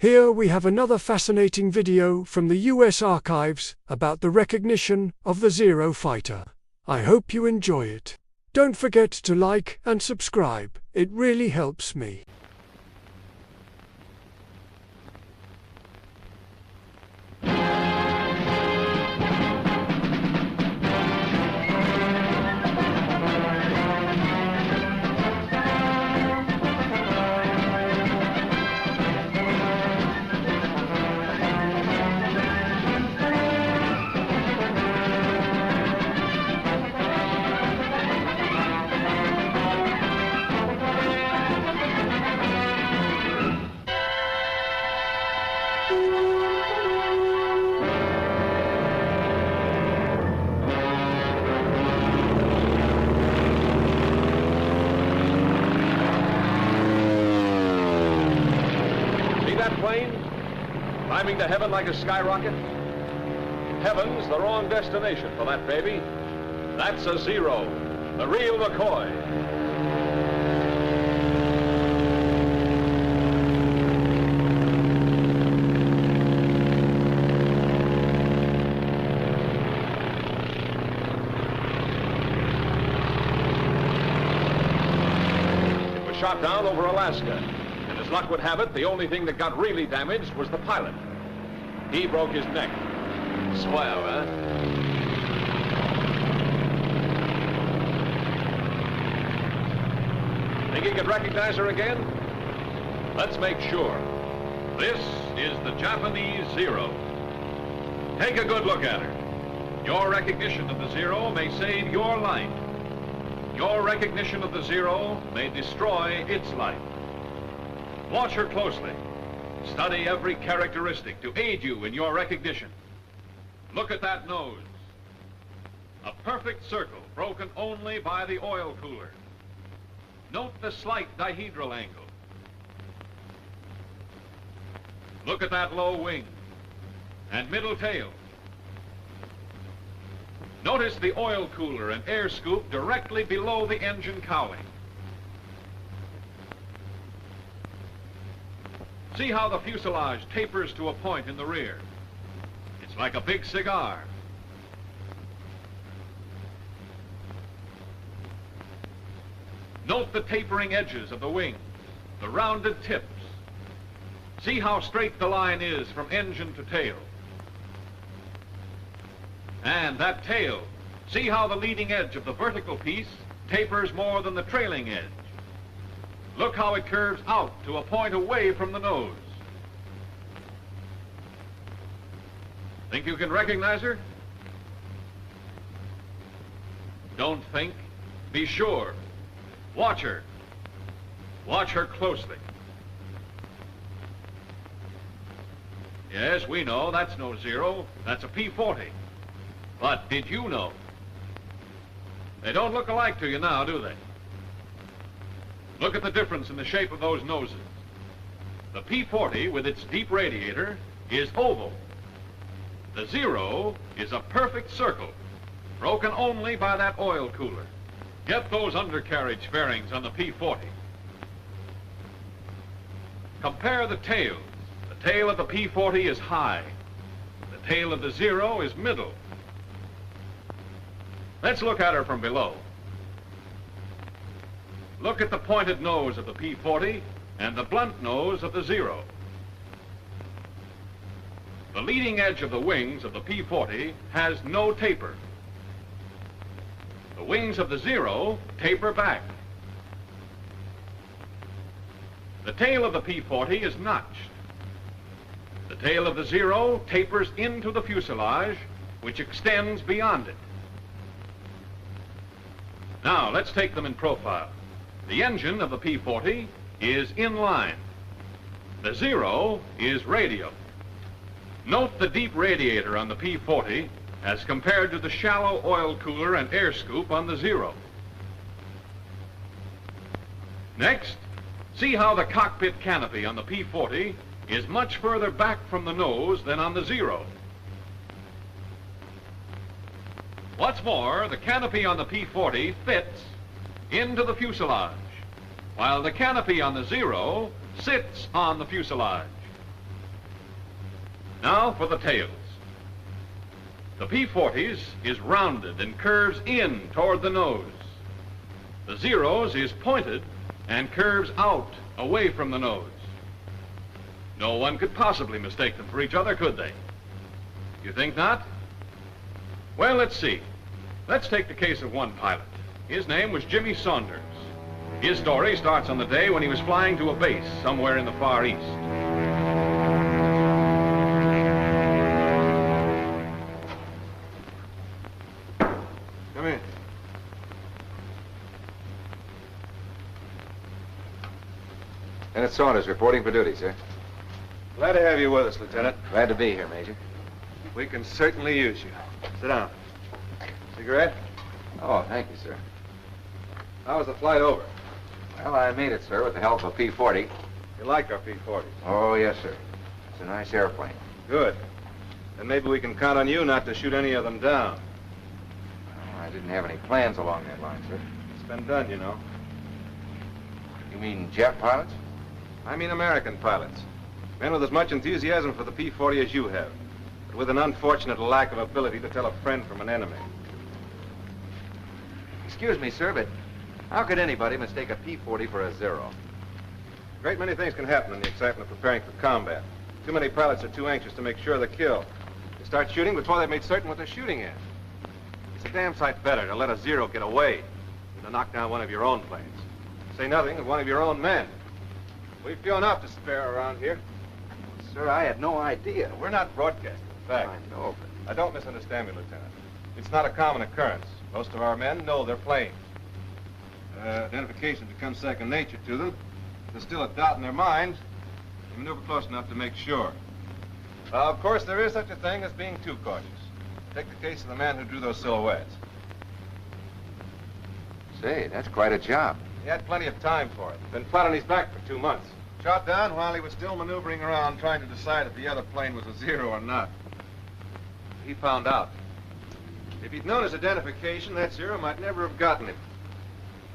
Here we have another fascinating video from the US Archives about the recognition of the Zero fighter. I hope you enjoy it. Don't forget to like and subscribe, it really helps me. Plane climbing to heaven like a skyrocket? Heaven's the wrong destination for that baby. That's a Zero, the real McCoy. It was shot down over Alaska. As luck would have it, the only thing that got really damaged was the pilot. He broke his neck. Swell, huh? Think you could recognize her again? Let's make sure. This is the Japanese Zero. Take a good look at her. Your recognition of the Zero may save your life. Your recognition of the Zero may destroy its life. Watch her closely. Study every characteristic to aid you in your recognition. Look at that nose. A perfect circle broken only by the oil cooler. Note the slight dihedral angle. Look at that low wing and middle tail. Notice the oil cooler and air scoop directly below the engine cowling. See how the fuselage tapers to a point in the rear. It's like a big cigar. Note the tapering edges of the wing, the rounded tips. See how straight the line is from engine to tail. And that tail, see how the leading edge of the vertical piece tapers more than the trailing edge. Look how it curves out to a point away from the nose. Think you can recognize her? Don't think, be sure. Watch her. Watch her closely. Yes, we know that's no Zero, that's a P-40. But did you know? They don't look alike to you now, do they? Look at the difference in the shape of those noses. The P-40 with its deep radiator is oval. The Zero is a perfect circle, broken only by that oil cooler. Get those undercarriage fairings on the P-40. Compare the tails. The tail of the P-40 is high. The tail of the Zero is middle. Let's look at her from below. Look at the pointed nose of the P-40 and the blunt nose of the Zero. The leading edge of the wings of the P-40 has no taper. The wings of the Zero taper back. The tail of the P-40 is notched. The tail of the Zero tapers into the fuselage, which extends beyond it. Now, let's take them in profile. The engine of the P-40 is in line. The Zero is radial. Note the deep radiator on the P-40 as compared to the shallow oil cooler and air scoop on the Zero. Next, see how the cockpit canopy on the P-40 is much further back from the nose than on the Zero. What's more, the canopy on the P-40 fits into the fuselage, while the canopy on the Zero sits on the fuselage. Now for the tails. The P-40's is rounded and curves in toward the nose. The Zero's is pointed and curves out away from the nose. No one could possibly mistake them for each other, could they? You think not? Well, let's see. Let's take the case of one pilot. His name was Jimmy Saunders. His story starts on the day when he was flying to a base somewhere in the Far East. Come in. Lieutenant Saunders reporting for duty, sir. Glad to have you with us, Lieutenant. Glad to be here, Major. We can certainly use you. Sit down. Cigarette? Oh, thank you, sir. How was the flight over? Well, I made it, sir, with the help of a P-40. You like our P-40s? Oh, yes, sir. It's a nice airplane. Good. Then maybe we can count on you not to shoot any of them down. Well, I didn't have any plans along that line, sir. It's been done, you know. You mean jet pilots? I mean American pilots. Men with as much enthusiasm for the P-40 as you have, but with an unfortunate lack of ability to tell a friend from an enemy. Excuse me, sir, but how could anybody mistake a P-40 for a Zero? A great many things can happen in the excitement of preparing for combat. Too many pilots are too anxious to make sure of the kill. They start shooting before they've made certain what they're shooting at. It's a damn sight better to let a Zero get away than to knock down one of your own planes. Say nothing of one of your own men. We've few enough to spare around here. Sir, I had no idea. We're not broadcasting, in fact. I know, but... Don't misunderstand me, Lieutenant. It's not a common occurrence. Most of our men know their planes. Identification becomes second nature to them. If there's still a doubt in their minds, they maneuver close enough to make sure. Of course, there is such a thing as being too cautious. Take the case of the man who drew those silhouettes. Say, that's quite a job. He had plenty of time for it. Been flat on his back for 2 months. Shot down while he was still maneuvering around trying to decide if the other plane was a Zero or not. He found out. If he'd known his identification, that Zero might never have gotten him.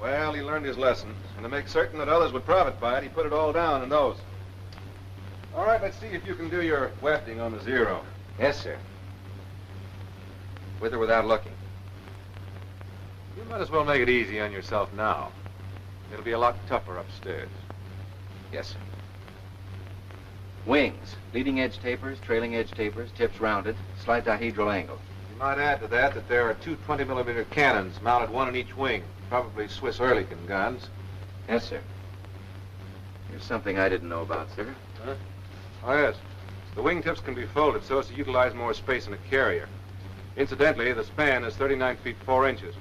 Well, he learned his lesson, and to make certain that others would profit by it, he put it all down in those. All right, let's see if you can do your wefting on the Zero. Yes, sir. With or without looking? You might as well make it easy on yourself now. It'll be a lot tougher upstairs. Yes, sir. Wings. Leading edge tapers, trailing edge tapers, tips rounded, slight dihedral angle. You might add to that that there are two 20-millimeter cannons mounted one in each wing. Probably Swiss Oerlikon guns. Yes, sir. Here's something I didn't know about, sir. Huh? Oh, yes. The wingtips can be folded so as to utilize more space in a carrier. Incidentally, the span is 39 feet 4 inches.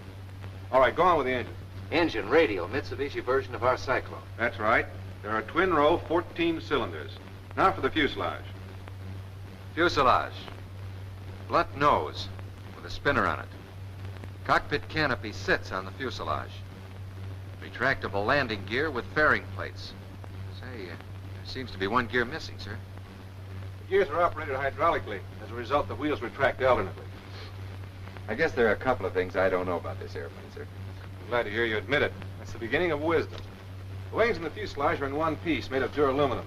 All right, go on with the engine. Engine, radial, Mitsubishi version of our Cyclone. That's right. There are twin-row 14 cylinders. Now for the fuselage. Fuselage. Blunt nose with a spinner on it. Cockpit canopy sits on the fuselage. Retractable landing gear with fairing plates. Say, there seems to be one gear missing, sir. The gears are operated hydraulically. As a result, the wheels retract alternately. I guess there are a couple of things I don't know about this airplane, sir. I'm glad to hear you admit it. That's the beginning of wisdom. The wings and the fuselage are in one piece, made of duraluminum.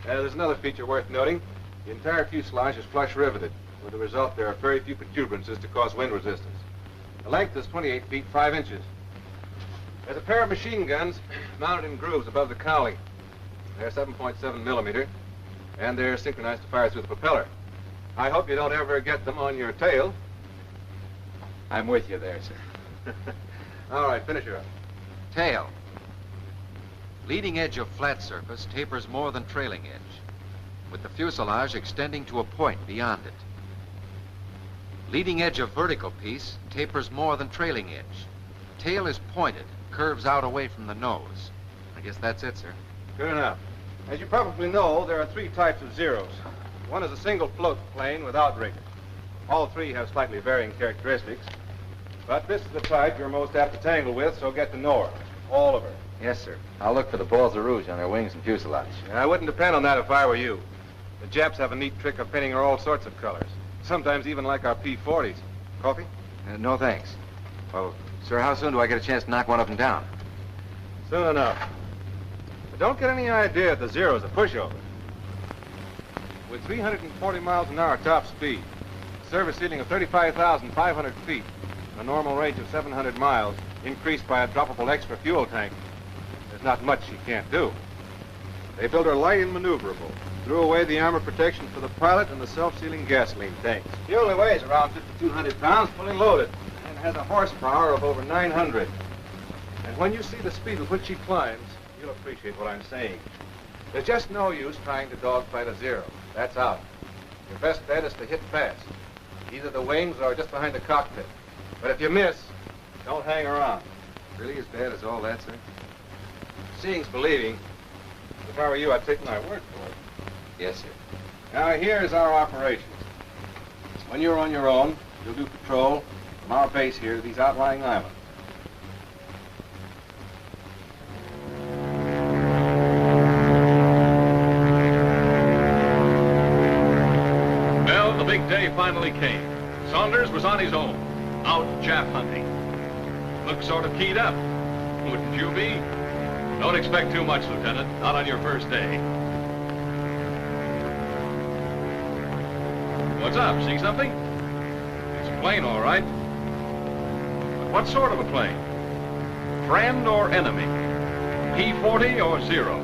There's another feature worth noting. The entire fuselage is flush riveted. With the result, there are very few protuberances to cause wind resistance. The length is 28 feet 5 inches. There's a pair of machine guns mounted in grooves above the cowling. They're 7.7 millimeter, and they're synchronized to fire through the propeller. I hope you don't ever get them on your tail. I'm with you there, sir. All right, finish her up. Tail. Leading edge of flat surface tapers more than trailing edge, with the fuselage extending to a point beyond it. Leading edge of vertical piece tapers more than trailing edge. Tail is pointed, curves out away from the nose. I guess that's it, sir. Good enough. As you probably know, there are 3 types of Zeros. One is a single float plane without rig. All 3 have slightly varying characteristics. But this is the type you're most apt to tangle with, so get to know her. All of her. Yes, sir. I'll look for the balls of rouge on her wings and fuselage. I wouldn't depend on that if I were you. The Japs have a neat trick of painting her all sorts of colors. Sometimes even like our P-40s. Coffee? No, thanks. Well, sir, how soon do I get a chance to knock one of them down? Soon enough. But don't get any idea that the Zero's a pushover. with 340 miles an hour top speed, a service ceiling of 35,500 feet, and a normal range of 700 miles, increased by a droppable extra fuel tank, there's not much she can't do. They built her light and maneuverable, threw away the armor protection for the pilot and the self-sealing gasoline tanks. She only weighs around 5,200 pounds, fully loaded, and has a horsepower of over 900. And when you see the speed with which she climbs, you'll appreciate what I'm saying. There's just no use trying to dogfight a Zero. That's out. Your best bet is to hit fast, either the wings or just behind the cockpit. But if you miss, don't hang around. Really as bad as all that, sir? Seeing's believing. If I were you, I'd take my word for it. Yes, sir. Now, here's our operations. When you're on your own, you'll do patrol from our base here to these outlying islands. Well, the big day finally came. Saunders was on his own, out Jap hunting. Looked sort of keyed up. Wouldn't you be? Don't expect too much, Lieutenant. Not on your first day. What's up? See something? It's a plane, all right. But what sort of a plane? Friend or enemy? P-40 or Zero?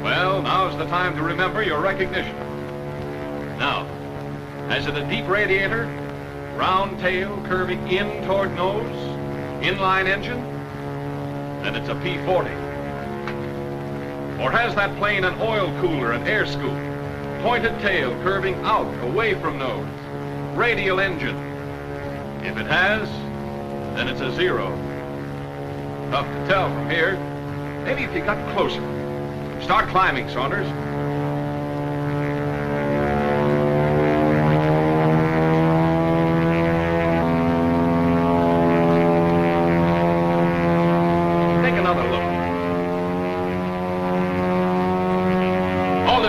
Well, now's the time to remember your recognition. Now, has it a deep radiator? Round tail curving in toward nose? Inline engine? Then it's a P-40. Or has that plane an oil cooler and air scoop? Pointed tail curving out away from nose? Radial engine? If it has, then it's a Zero. Tough to tell from here. Maybe if you got closer. Start climbing, Saunders.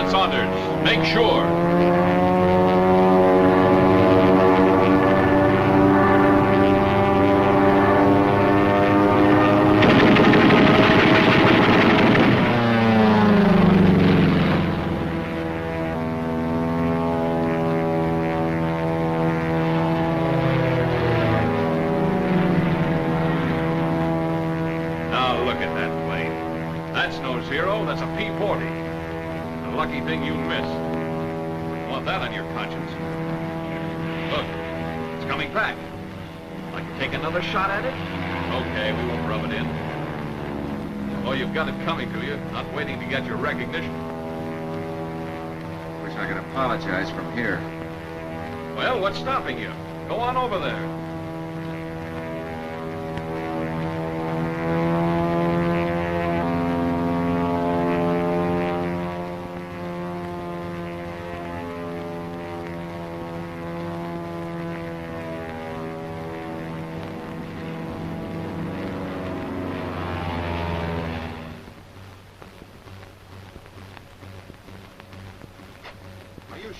Saunders, make sure. Now look at that plane. That's no Zero, that's a P-40. Lucky thing you missed. Wouldn't want that on your conscience. Look, it's coming back. Like to take another shot at it? Okay, we won't rub it in. Oh, you've got it coming to you, not waiting to get your recognition. Wish I could apologize from here. Well, what's stopping you? Go on over there.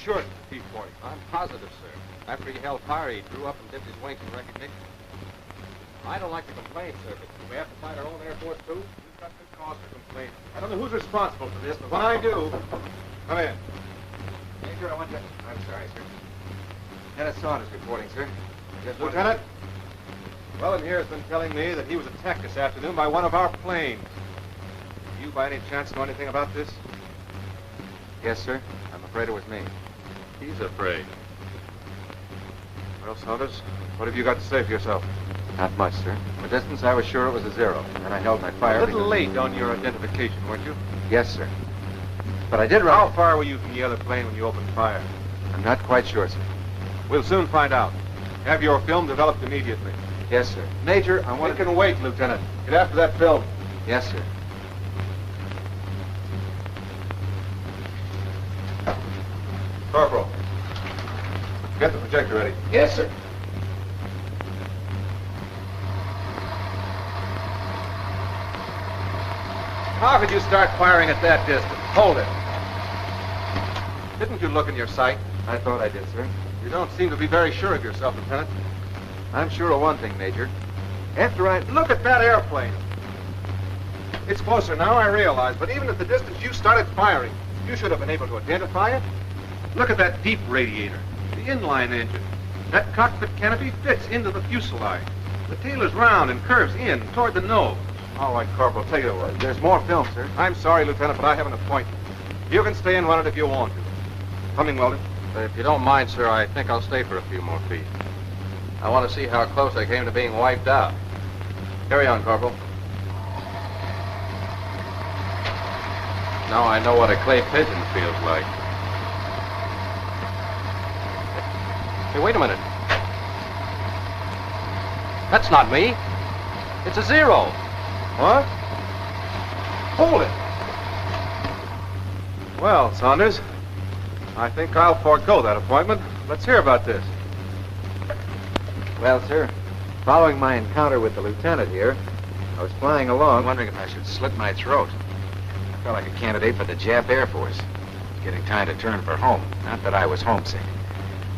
Sure it's the P-40. I'm positive, sir. After he held fire, he drew up and dipped his wings in recognition. I don't like to complain, sir, but do we have to fight our own Air Force, too? We've got good cause to complain. I don't know who's responsible for this, but when I do... Come in. Major, I want to... I'm sorry, sir. Lieutenant Saunders reporting, sir. Lieutenant? Wellen here has been telling me that he was attacked this afternoon by one of our planes. Do you, by any chance, know anything about this? Yes, sir. I'm afraid it was me. He's afraid. Well, Saunders, what have you got to say for yourself? Not much, sir. From a distance, I was sure it was a Zero, and I held my fire. A little late on your identification, weren't you? Yes, sir. But I did run... How far were you from the other plane when you opened fire? I'm not quite sure, sir. We'll soon find out. Have your film developed immediately. Yes, sir. Major, I want to... It can wait, Lieutenant. Get after that film. Yes, sir. Corporal, get the projector ready. Yes, sir. How could you start firing at that distance? Hold it. Didn't you look in your sight? I thought I did, sir. You don't seem to be very sure of yourself, Lieutenant. I'm sure of one thing, Major. After I... Look at that airplane. It's closer now, I realize, but even at the distance you started firing, you should have been able to identify it. Look at that deep radiator, the inline engine. That cockpit canopy fits into the fuselage. The tail is round and curves in toward the nose. All right, Corporal, take it away. There's more film, sir. I'm sorry, Lieutenant, but I have an appointment. You can stay and run it if you want to. Coming, Weldon. If you don't mind, sir, I think I'll stay for a few more feet. I want to see how close I came to being wiped out. Carry on, Corporal. Now I know what a clay pigeon feels like. Hey, wait a minute. That's not me. It's a zero. What? Hold it. Well, Saunders, I think I'll forego that appointment. Let's hear about this. Well, sir, following my encounter with the lieutenant here, I was flying along. I'm wondering if I should slit my throat. I felt like a candidate for the Jap Air Force. It's getting time to turn for home. Not that I was homesick.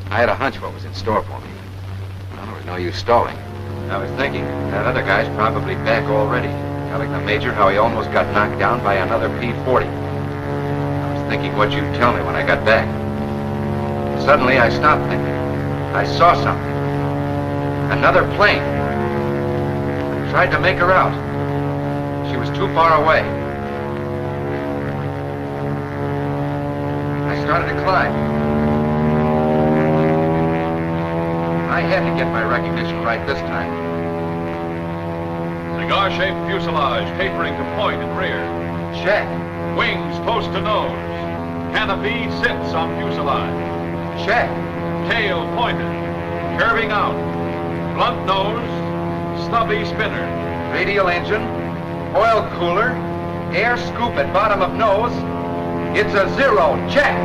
I had a hunch what was in store for me. Well, there was no use stalling. I was thinking, that other guy's probably back already, telling the Major how he almost got knocked down by another P-40. I was thinking what you'd tell me when I got back. Suddenly, I stopped thinking. I saw something. Another plane. I tried to make her out. She was too far away. I started to climb. I had to get my recognition right this time. Cigar-shaped fuselage tapering to point and rear. Check. Wings close to nose. Canopy sits on fuselage. Check. Tail pointed. Curving out. Blunt nose. Stubby spinner. Radial engine. Oil cooler. Air scoop at bottom of nose. It's a zero. Check.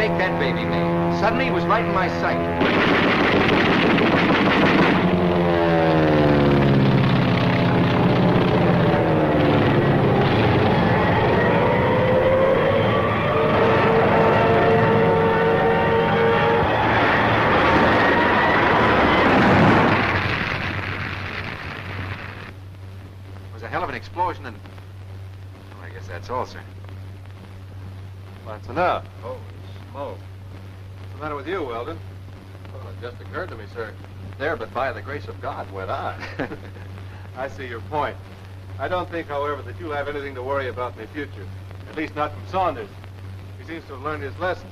That baby made. Suddenly, it was right in my sight. It was a hell of an explosion, and well, I guess that's all, sir. That's enough. Holy smoke. What's the matter with you, Weldon? Well, it just occurred to me, sir. There, but by the grace of God, went on. I see your point. I don't think, however, that you'll have anything to worry about in the future. At least not from Saunders. He seems to have learned his lesson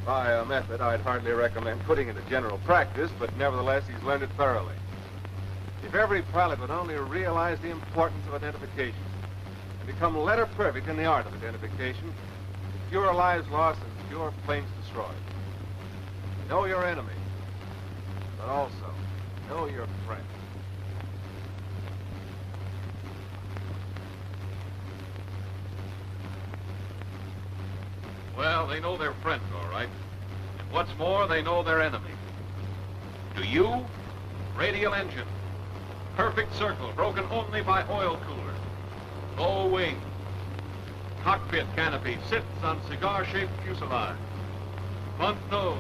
by a method I'd hardly recommend putting into general practice, but nevertheless, he's learned it thoroughly. If every pilot would only realize the importance of identification and become letter perfect in the art of identification, fewer lives lost and fewer planes destroyed. Know your enemy, but also know your friend. Well, they know their friends, all right. And what's more, they know their enemy. Do you? Radial engine. Perfect circle, broken only by oil cooler. Low wing. Cockpit canopy sits on cigar-shaped fuselage. Front nose.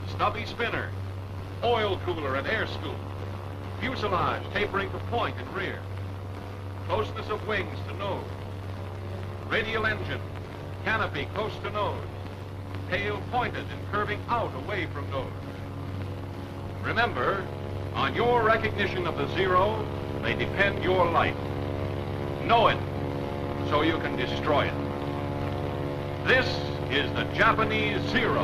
Stubby spinner. Oil cooler and air scoop. Fuselage tapering to point and rear. Closeness of wings to nose. Radial engine. Canopy close to nose. Tail pointed and curving out away from nose. Remember, on your recognition of the zero may depend your life. Know it. so you can destroy it. This is the Japanese Zero.